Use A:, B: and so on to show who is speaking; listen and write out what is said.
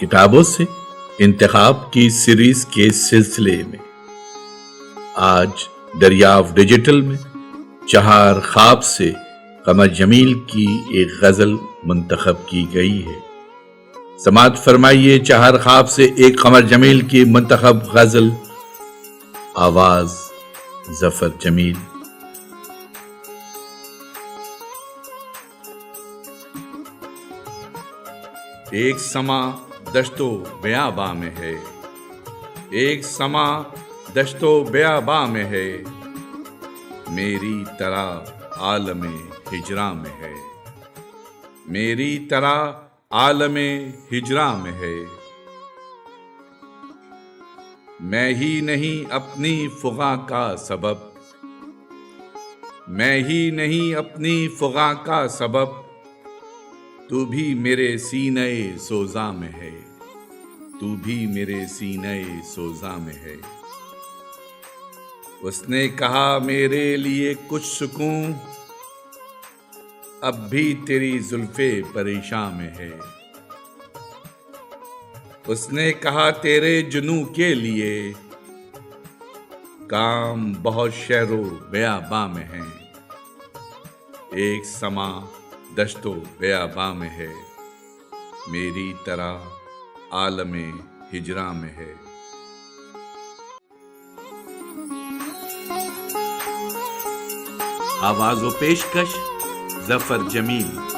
A: کتابوں سے انتخاب کی سیریز کے سلسلے میں آج دریافت ڈیجیٹل میں چہار خواب سے قمر جمیل کی ایک غزل منتخب کی گئی ہے۔ سماعت فرمائیے چہار خواب سے ایک قمر جمیل کی منتخب غزل، آواز ظفر جمیل۔ ایک سما دشت و بیاباں میں ہے، ایک سما دشت و بیاباں میں ہے، میری طرح عالم ہجراں میں ہے، میری طرح عالم ہجراں میں ہے۔ میں ہی نہیں اپنی فغاں کا سبب، میں ہی نہیں اپنی فغاں کا سبب، تو بھی میرے سینے سوزاں میں ہے، تو بھی میرے سینے سوزاں میں ہے۔ اس نے کہا میرے لیے کچھ سکون، اب بھی تیری زلفیں پریشاں میں ہے۔ اس نے کہا تیرے جنوں کے لیے کام بہت شہر و بیاباں میں ہے، ایک سما دشت و بیاباں میں ہے، میری طرح عالم ہجراں میں ہے۔ آواز و پیشکش ظفر جمیل۔